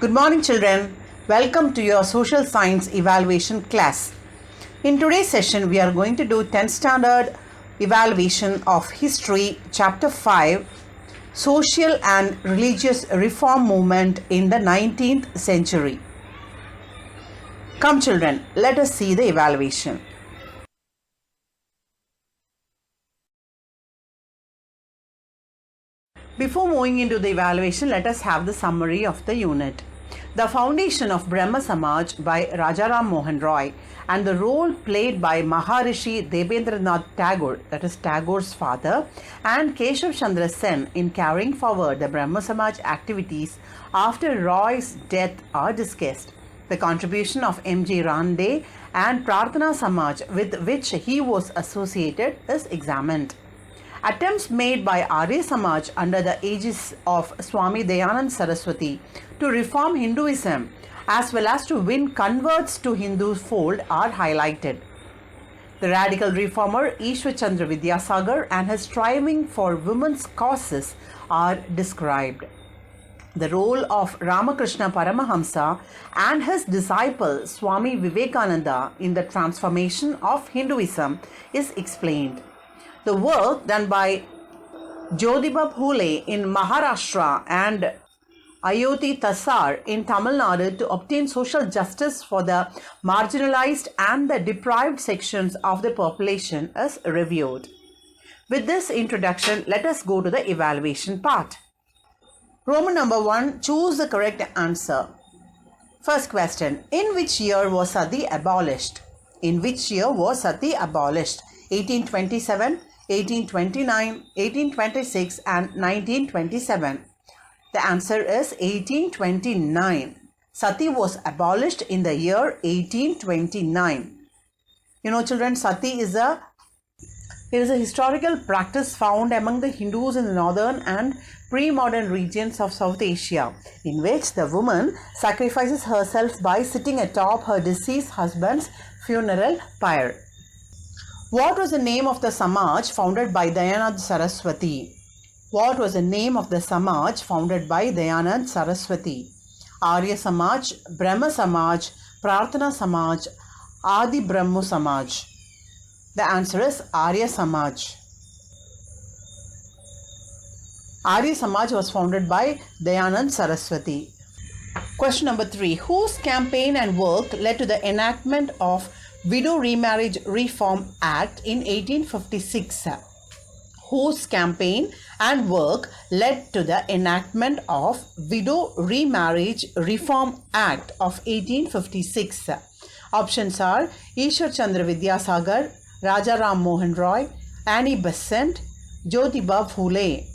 Good morning, children. Welcome to your social science evaluation class. In today's session, we are going to do 10th standard evaluation of history, chapter 5, social and religious reform movement in the 19th century. Come, children, let us see the evaluation. Before moving into the evaluation, let us have the summary of the unit. The foundation of Brahmo Samaj by Rajaram Mohan Roy and the role played by Maharishi Debendranath Tagore, that is Tagore's father, and Keshav Chandra Sen in carrying forward the Brahmo Samaj activities after Roy's death are discussed. The contribution of M.G. Ranade and Prarthana Samaj with which he was associated is examined. Attempts made by Arya Samaj under the aegis of Swami Dayanad Saraswati to reform Hinduism as well as to win converts to Hindu fold are highlighted. The radical reformer Iswar Chandra Vidyasagar and his striving for women's causes are described. The role of Ramakrishna Paramahamsa and his disciple Swami Vivekananda in the transformation of Hinduism is explained. The work done by Jyotiba Phule in Maharashtra and Ayoti Tasar in Tamil Nadu to obtain social justice for the marginalized and the deprived sections of the population is reviewed. With this introduction, let us go to the evaluation part. Roman number 1, choose the correct answer. First question, in which year was sati abolished? In which year was sati abolished? 1827, 1829, 1826 and 1927. The answer is 1829. Sati was abolished in the year 1829. You know, children, sati is a historical practice found among the Hindus in the northern and pre-modern regions of South Asia, in which the woman sacrifices herself by sitting atop her deceased husband's funeral pyre. What was the name of the Samaj founded by Dayanad Saraswati? What was the name of the Samaj founded by Dayanad Saraswati? Arya Samaj, Brahmo Samaj, Prarthana Samaj, Adi Brahmo Samaj. The answer is Arya Samaj. Arya Samaj was founded by Dayanad Saraswati. Question number 3. Whose campaign and work led to the enactment of Widow Remarriage Reform Act in 1856? Whose campaign and work led to the enactment of Widow Remarriage Reform Act of 1856? Options are Iswar Chandra Vidyasagar, Rajaram Mohan Roy, Annie Besant, Jyotiba Phule.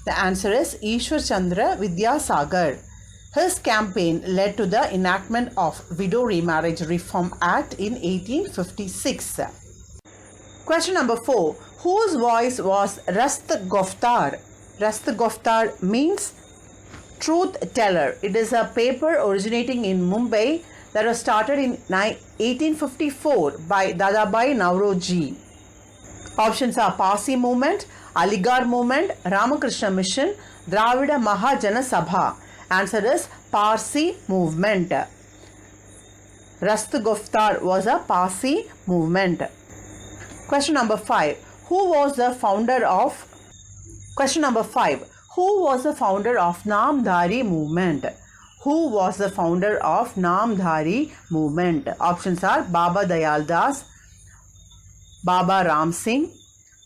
The answer is Iswar Chandra Vidyasagar. His campaign led to the enactment of Widow Remarriage Reform Act in 1856. Question number 4. Whose voice was Rast Goftar? Rast Goftar means truth teller. It is a paper originating in Mumbai that was started in 1854 by Dadabhai Nauroji. Options are Parsi movement, Aligarh movement, Ramakrishna mission, Dravida Mahajana Sabha. Answer is Parsi movement. Rast Goftar was a Parsi movement. Question number 5. Who was the founder of Namdhari movement? Who was the founder of Namdhari movement? Options are Baba Dayal Das, Baba Ram Singh,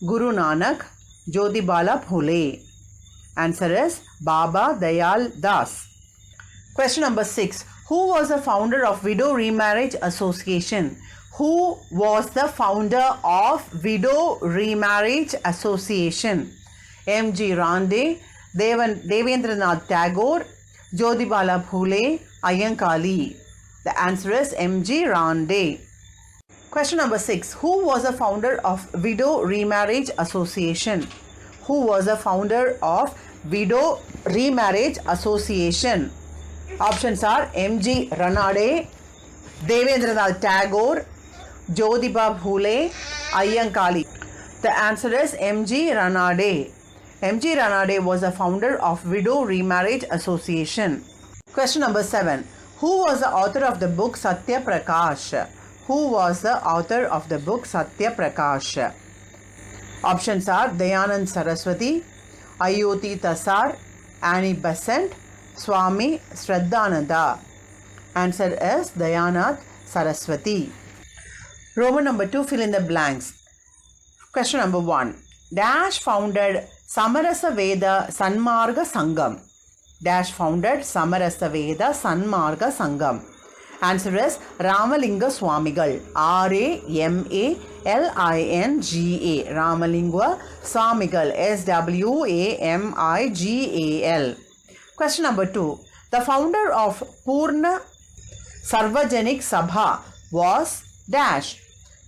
Guru Nanak, Jyotibala Phule. Answer is Baba Dayal Das. Question number 6. Who was the founder of Widow Remarriage Association? Who was the founder of Widow Remarriage Association? M.G. Ranade, Debendranath Tagore, Jyotibala Phule, Ayyankali. The answer is M.G. Ranade. Question number 6. Who was the founder of Widow Remarriage Association? Who was the founder of Widow Remarriage Association? Options are M.G. Ranade, Debendranath Tagore, Jyotiba Phule, Ayyankali. The answer is M.G. Ranade. M.G. Ranade was the founder of Widow Remarriage Association. Question number 7. Who was the author of the book Satya Prakash? Who was the author of the book Satya Prakash? Options are Dayanad Saraswati, Ayoti Tasar, Annie Besant, Swami Shraddhananda. Answer is Dayanad Saraswati. Roman number 2, fill in the blanks. Question number 1. Dash founded Samarasa Veda Sanmarga Sangam. Dash founded Samarasa Veda Sanmarga Sangam. Answer is Ramalinga Swamigal. Ramalinga Ramalinga Swamigal. Swamigal. Question number 2. The founder of Purna Sarvajanik Sabha was dash.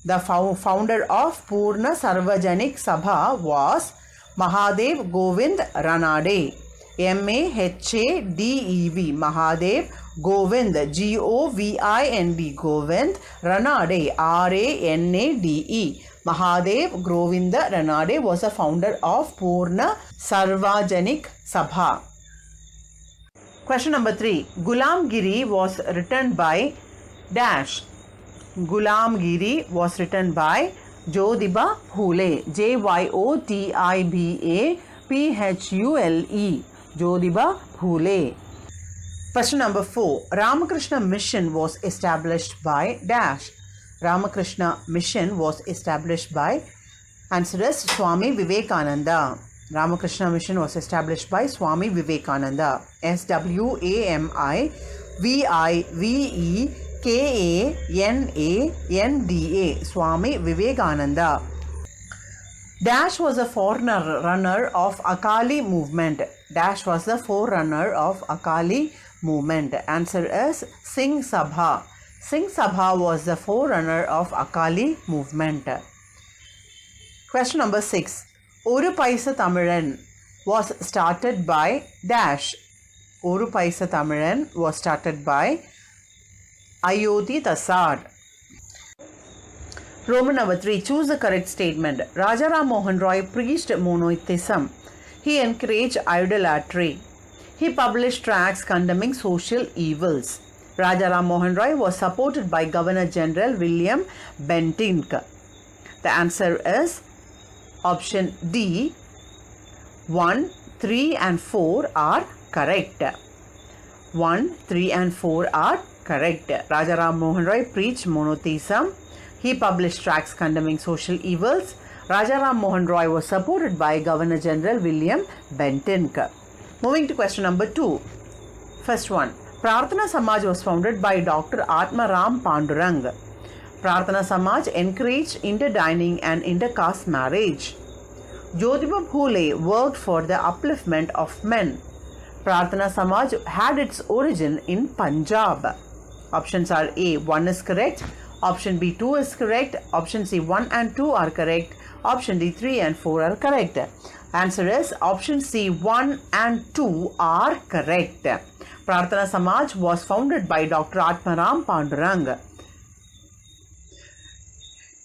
The founder of Purna Sarvajanik Sabha was Mahadev Govind Ranade. Mahadev Mahadev Govind Govind Govind Ranade Ranade. Mahadev Govind Ranade was the founder of Purna Sarvajanik Sabha. Question number 3. Gulamgiri was written by dash. Gulamgiri was written by Jyotiba Phule. Jyotiba Phule. Jyotiba Phule. Question number 4. Ramakrishna Mission was established by dash. Ramakrishna Mission was established by, answer is Swami Vivekananda. Ramakrishna Mission was established by Swami Vivekananda. Swavivekananda. Swami Vivekananda. Dash was a forerunner of Akali movement. Dash was the forerunner of Akali movement. Answer is Singh Sabha. Singh Sabha was the forerunner of Akali movement. Question number 6. Oru Paisa Tamilan was started by dash. Oru Paisa Tamilan was started by Ayoti Tasar. Roman number 3. Choose the correct statement. Rajaram Mohan Roy preached monotheism. He encouraged idolatry. He published tracts condemning social evils. Rajaram Mohan Roy was supported by Governor General William Bentinck. The answer is option D. 1, 3 and 4 are correct. 1, 3 and 4 are correct. Rajaram Mohan Roy preached monotheism. He published tracts condemning social evils. Rajaram Mohan Roy was supported by Governor General William Bentinck. Moving to question number 2. First one. Prarthana Samaj was founded by Dr. Atmaram Pandurang. Prarthana Samaj encouraged interdining and intercaste marriage. Jyotiba Phule worked for the upliftment of men. Prarthana Samaj had its origin in Punjab. Options are A. 1 is correct. Option B. 2 is correct. Option C. 1 and 2 are correct. Option D. 3 and 4 are correct. Answer is option C. 1 and 2 are correct. Prarthana Samaj was founded by Dr. Atmaram Pandurang.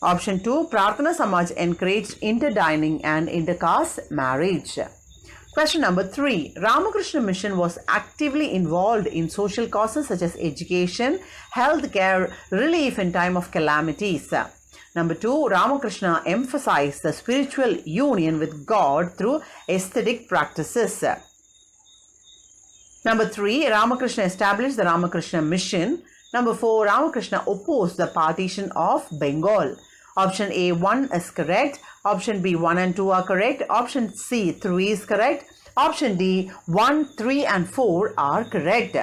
Option 2. Prarthana Samaj encouraged interdining and intercaste marriage. Question number 3. Ramakrishna Mission was actively involved in social causes such as education, health care, relief in time of calamities. Number 2. Ramakrishna emphasized the spiritual union with God through aesthetic practices. Number 3. Ramakrishna established the Ramakrishna Mission. Number 4. Ramakrishna opposed the partition of Bengal. Option A. 1 is correct. Option B. 1 and 2 are correct. Option C. 3 is correct. Option D. 1, 3 and 4 are correct.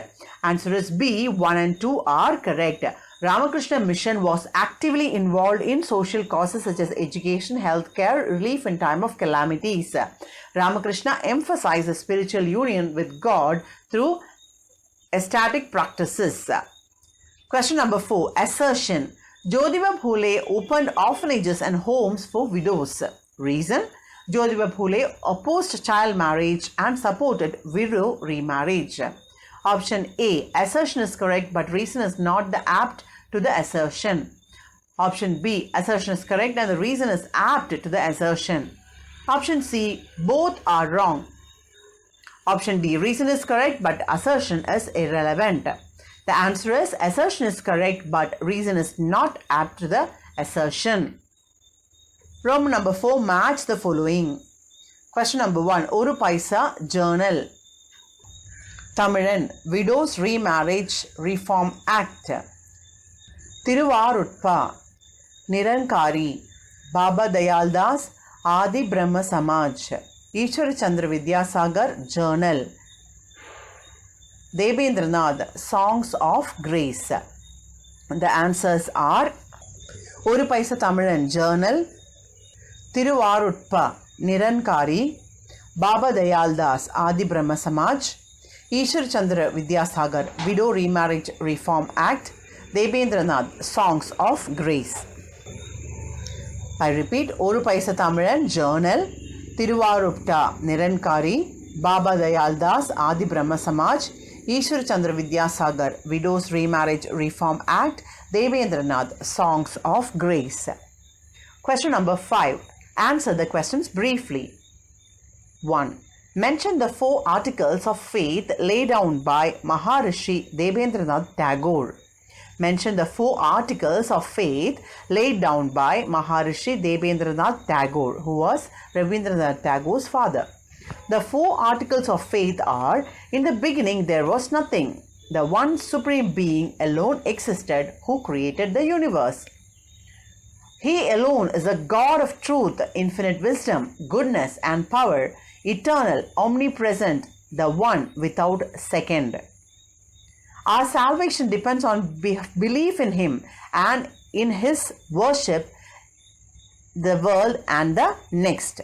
Answer is B. 1 and 2 are correct. Ramakrishna Mission was actively involved in social causes such as education, healthcare, relief in time of calamities. Ramakrishna emphasized the spiritual union with God through ecstatic practices. Question number 4. Assertion. Jyotiba Phule opened orphanages and homes for widows. Reason. Jyotiba Phule opposed child marriage and supported widow remarriage. Option A. Assertion is correct, but reason is not the apt to the assertion. Option B. Assertion is correct and the reason is apt to the assertion. Option C. Both are wrong. Option D, reason is correct but assertion is irrelevant. The answer is assertion is correct but reason is not apt to the assertion. Roman number 4, match the following. Question number 1, Oru Paisa Journal. Tamilan, Widows Remarriage Reform Act. Tiruvarutpa, Nirankari, Baba Dayal Das, Adi Brahmo Samaj. Iswar Chandra Vidyasagar Journal. Debendranath, Songs of Grace. The answers are Oru Paisa Tamilan Journal, Tiruvarutpa, Nirankari, Baba Dayal Das, Adi Brahmo Samaj, Iswar Chandra Vidyasagar, Widow Remarriage Reform Act, Debendranath, Songs of Grace. I repeat, Oru Paisa Tamilan Journal, Tiruvarutpa, Nirankari, Baba Dayal Das, Adi Brahmo Samaj, Iswar Chandra Vidyasagar, Widows Remarriage Reform Act, Debendranath, Songs of Grace. Question number 5. Answer the questions briefly. 1. Mention the 4 articles of faith laid down by Maharishi Debendranath Tagore. Mention the 4 articles of faith laid down by Maharishi Debendranath Tagore, who was Rabindranath Tagore's father. The 4 articles of faith are: in the beginning there was nothing. The one supreme being alone existed who created the universe. He alone is the God of truth, infinite wisdom, goodness and power, eternal, omnipresent, the one without second. Our salvation depends on belief in Him and in His worship, the world and the next.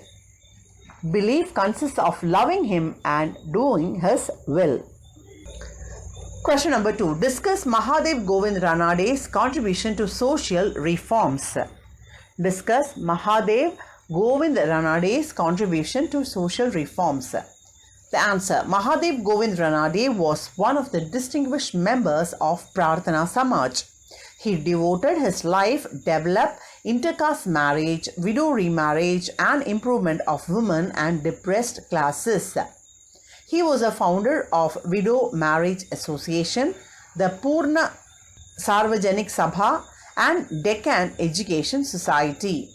Belief consists of loving Him and doing His will. Question number 2. Discuss Mahadev Govind Ranade's contribution to social reforms. Discuss Mahadev Govind Ranade's contribution to social reforms. The answer: Mahadev Govind Ranade was one of the distinguished members of Prarthana Samaj. He devoted his life to develop intercaste marriage, widow remarriage and improvement of women and depressed classes. He was a founder of Widow Marriage Association, the Purna Sarvajanik Sabha and Deccan Education Society.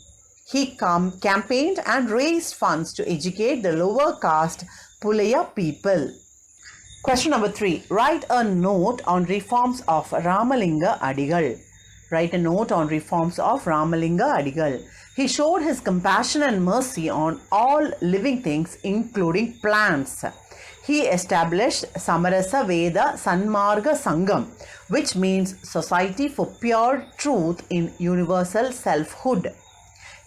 He campaigned and raised funds to educate the lower caste Pulaya people. Question number 3. Write a note on reforms of Ramalinga Adigal. Write a note on reforms of Ramalinga Adigal. He showed his compassion and mercy on all living things, including plants. He established Samarasa Veda Sanmarga Sangam, which means Society for Pure Truth in Universal Selfhood.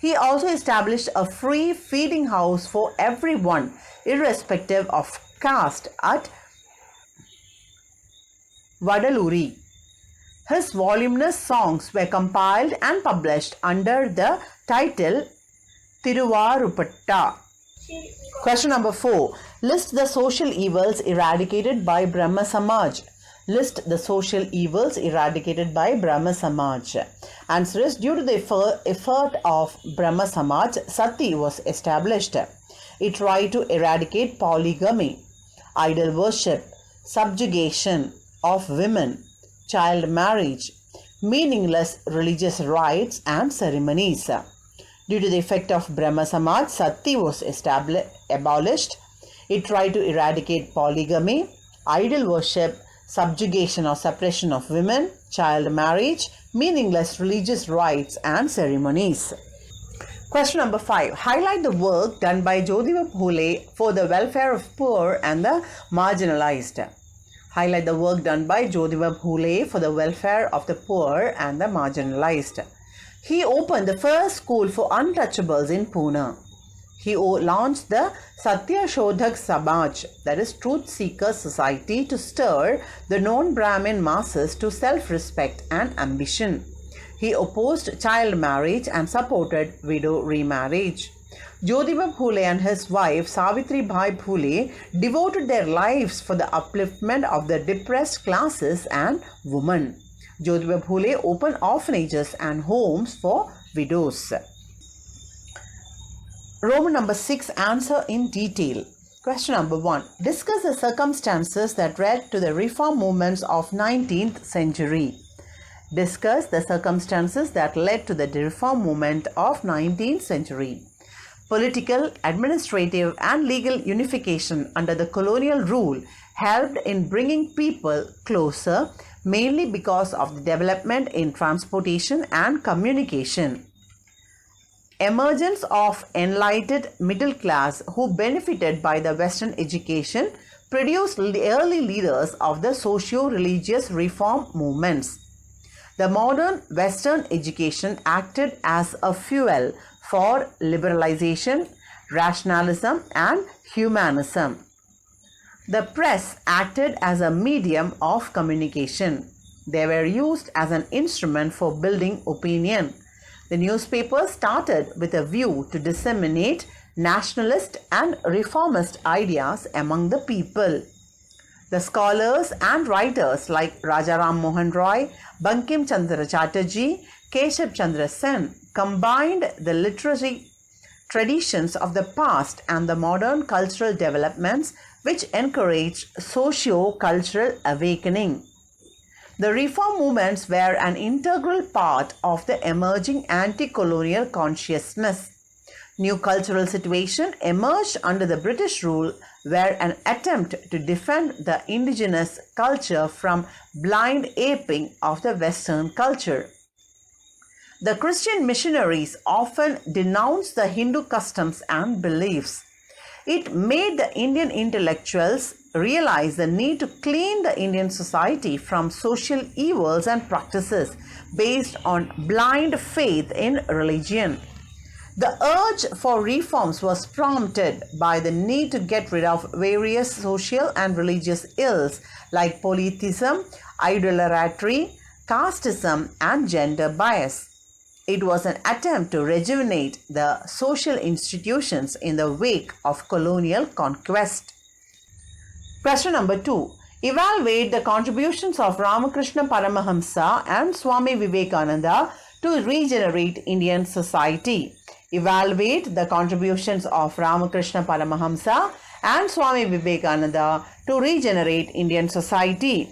He also established a free feeding house for everyone, irrespective of caste, at Vadaluri. His voluminous songs were compiled and published under the title Tiruvarupatta. Question number 4. List the social evils eradicated by Brahmo Samaj. List the social evils eradicated by Brahmo Samaj. Answer is: due to the effort of Brahmo Samaj, Sati was established. It tried to eradicate polygamy, idol worship, subjugation of women, child marriage, meaningless religious rites and ceremonies. Due to the effect of Brahmo Samaj, Sati was abolished. It tried to eradicate polygamy, idol worship, subjugation or suppression of women, child marriage, meaningless religious rites and ceremonies. Question number 5. Highlight the work done by Jyotiba Phule for the welfare of poor and the marginalized. Highlight the work done by Jyotiba Phule for the welfare of the poor and the marginalized. He opened the first school for untouchables in Pune. He launched the Satya Shodhak Samaj, that is Truth Seeker Society, to stir the non-Brahmin masses to self-respect and ambition. He opposed child marriage and supported widow remarriage. Jyotiba Phule and his wife Savitri Bhai Phule devoted their lives for the upliftment of the depressed classes and women. Jyotiba Phule opened orphanages and homes for widows. Roman number 6. Answer in detail. Question number 1. Discuss the circumstances that led to the reform movements of 19th century. Discuss the circumstances that led to the reform movement of 19th century. Political, administrative and legal unification under the colonial rule helped in bringing people closer, mainly because of the development in transportation and communication. Emergence of enlightened middle class who benefited by the Western education produced the early leaders of the socio-religious reform movements. The modern Western education acted as a fuel for liberalization, rationalism and humanism. The press acted as a medium of communication. They were used as an instrument for building opinion. The newspapers started with a view to disseminate nationalist and reformist ideas among the people. The scholars and writers like Rajaram Mohan Roy, Bankim Chandra Chatterjee, Keshav Chandra Sen combined the literary traditions of the past and the modern cultural developments which encouraged socio-cultural awakening. The reform movements were an integral part of the emerging anti-colonial consciousness. New cultural situation emerged under the British rule were an attempt to defend the indigenous culture from blind aping of the Western culture. The Christian missionaries often denounced the Hindu customs and beliefs. It made the Indian intellectuals realize the need to clean the Indian society from social evils and practices based on blind faith in religion. The urge for reforms was prompted by the need to get rid of various social and religious ills like polytheism, idolatry, casteism, and gender bias. It was an attempt to rejuvenate the social institutions in the wake of colonial conquest. Question number 2. Evaluate the contributions of Ramakrishna Paramahamsa and Swami Vivekananda to regenerate Indian society. Evaluate the contributions of Ramakrishna Paramahamsa and Swami Vivekananda to regenerate Indian society.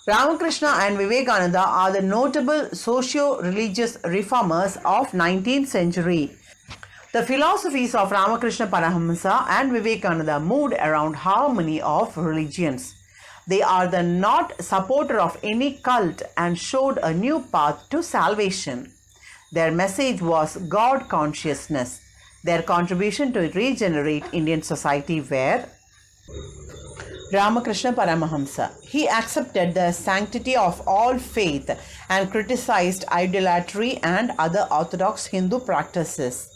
Ramakrishna and Vivekananda are the notable socio-religious reformers of 19th century. The philosophies of Ramakrishna Paramahamsa and Vivekananda moved around harmony of religions. They are the not supporter of any cult and showed a new path to salvation. Their message was God consciousness. Their contribution to regenerate Indian society were Ramakrishna Paramahamsa. He accepted the sanctity of all faith and criticized idolatry and other orthodox Hindu practices.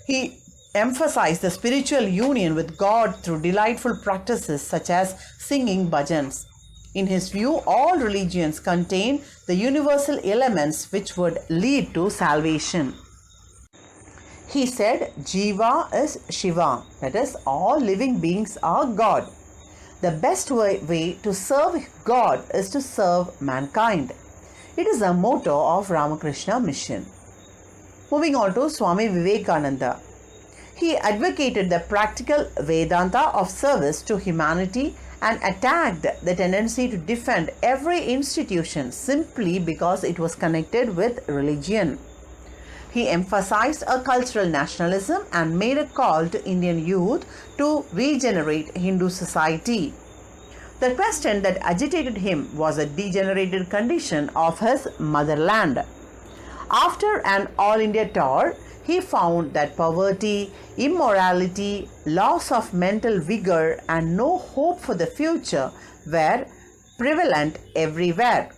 He emphasized the spiritual union with God through delightful practices such as singing bhajans. In his view, all religions contain the universal elements which would lead to salvation. He said, Jiva is Shiva, that is, all living beings are God. The best way to serve God is to serve mankind. It is a motto of Ramakrishna Mission. Moving on to Swami Vivekananda. He advocated the practical Vedanta of service to humanity and attacked the tendency to defend every institution simply because it was connected with religion. He emphasized a cultural nationalism and made a call to Indian youth to regenerate Hindu society. The question that agitated him was a degenerated condition of his motherland. After an all India tour, he found that poverty, immorality, loss of mental vigor, and no hope for the future were prevalent everywhere.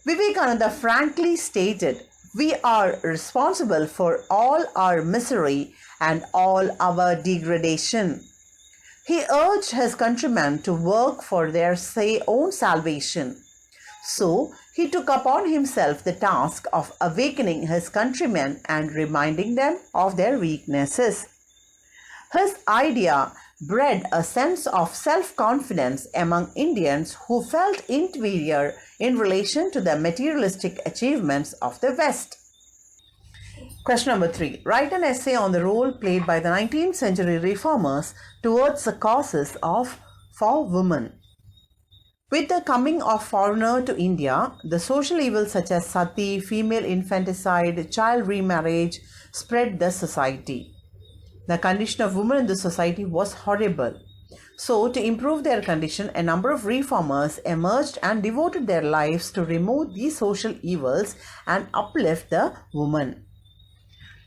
Vivekananda frankly stated, "We are responsible for all our misery and all our degradation." He urged his countrymen to work for their own salvation. So, he took upon himself the task of awakening his countrymen and reminding them of their weaknesses. His idea bred a sense of self-confidence among Indians who felt inferior in relation to the materialistic achievements of the West. Question number 3. Write an essay on the role played by the 19th century reformers towards the causes for women. With the coming of foreigner to India, the social evils such as sati, female infanticide, child remarriage spread the society. The condition of women in the society was horrible. So, to improve their condition, a number of reformers emerged and devoted their lives to remove these social evils and uplift the woman.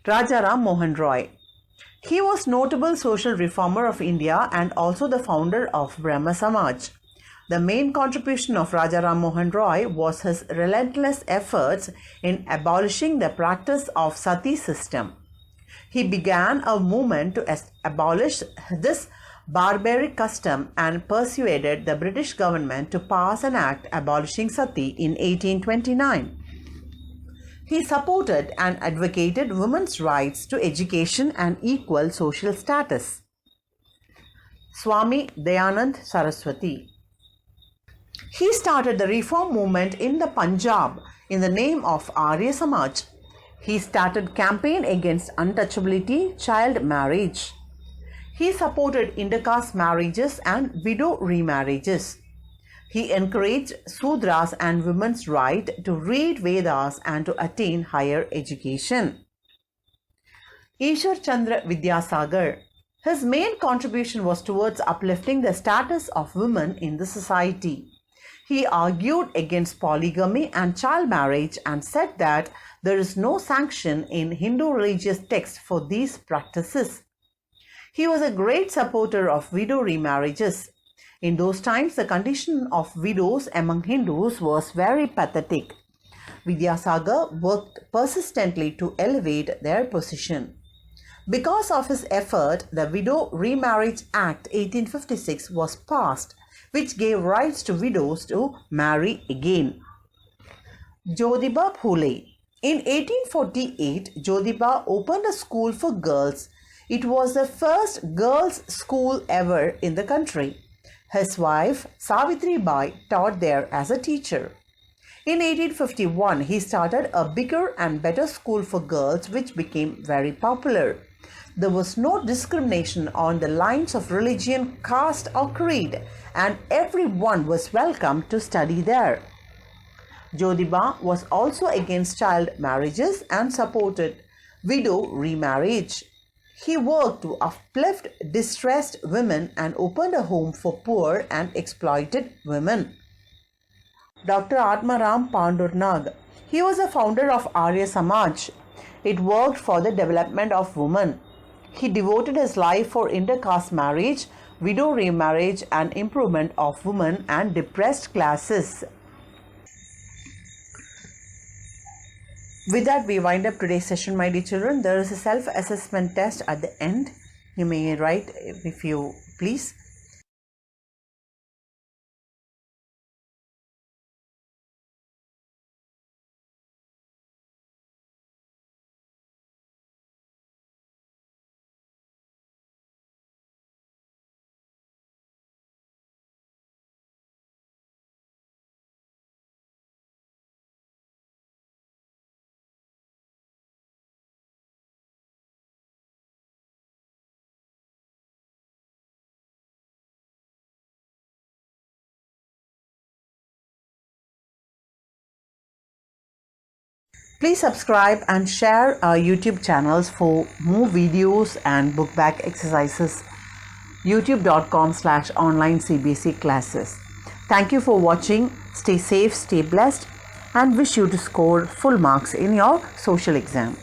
Rajaram Mohan Roy. He was notable social reformer of India and also the founder of Brahmo Samaj. The main contribution of Rajaram Mohan Roy was his relentless efforts in abolishing the practice of sati system. He began a movement to abolish this barbaric custom and persuaded the British government to pass an act abolishing sati in 1829. He supported and advocated women's rights to education and equal social status. Swami Dayanad Saraswati. He started the reform movement in the Punjab in the name of Arya Samaj. He started campaign against untouchability, child marriage. He supported intercaste marriages and widow remarriages. He encouraged Sudras and women's right to read Vedas and to attain higher education. Iswar Chandra Vidyasagar. His main contribution was towards uplifting the status of women in the society. He argued against polygamy and child marriage and said that there is no sanction in Hindu religious texts for these practices. He was a great supporter of widow remarriages. In those times, the condition of widows among Hindus was very pathetic. Vidyasagar worked persistently to elevate their position. Because of his effort, the Widow Remarriage Act 1856 was passed, which gave rights to widows to marry again. Jyotiba Phule. In 1848, Jyotiba opened a school for girls. It was the first girls' school ever in the country. His wife, Savitri Bai, taught there as a teacher. In 1851, he started a bigger and better school for girls which became very popular. There was no discrimination on the lines of religion, caste or creed, and everyone was welcome to study there. Jyotiba was also against child marriages and supported widow remarriage. He worked to uplift distressed women and opened a home for poor and exploited women. Dr. Atmaram Pandurnag. He was a founder of Arya Samaj. It worked for the development of women. He devoted his life for intercaste marriage, widow remarriage and improvement of women and depressed classes. With that, we wind up today's session, my dear children. There is a self-assessment test at the end. You may write if you please. Please subscribe and share our YouTube channels for more videos and book back exercises. youtube.com/online CBSE classes. Thank you for watching. Stay safe, stay blessed, and wish you to score full marks in your social exam.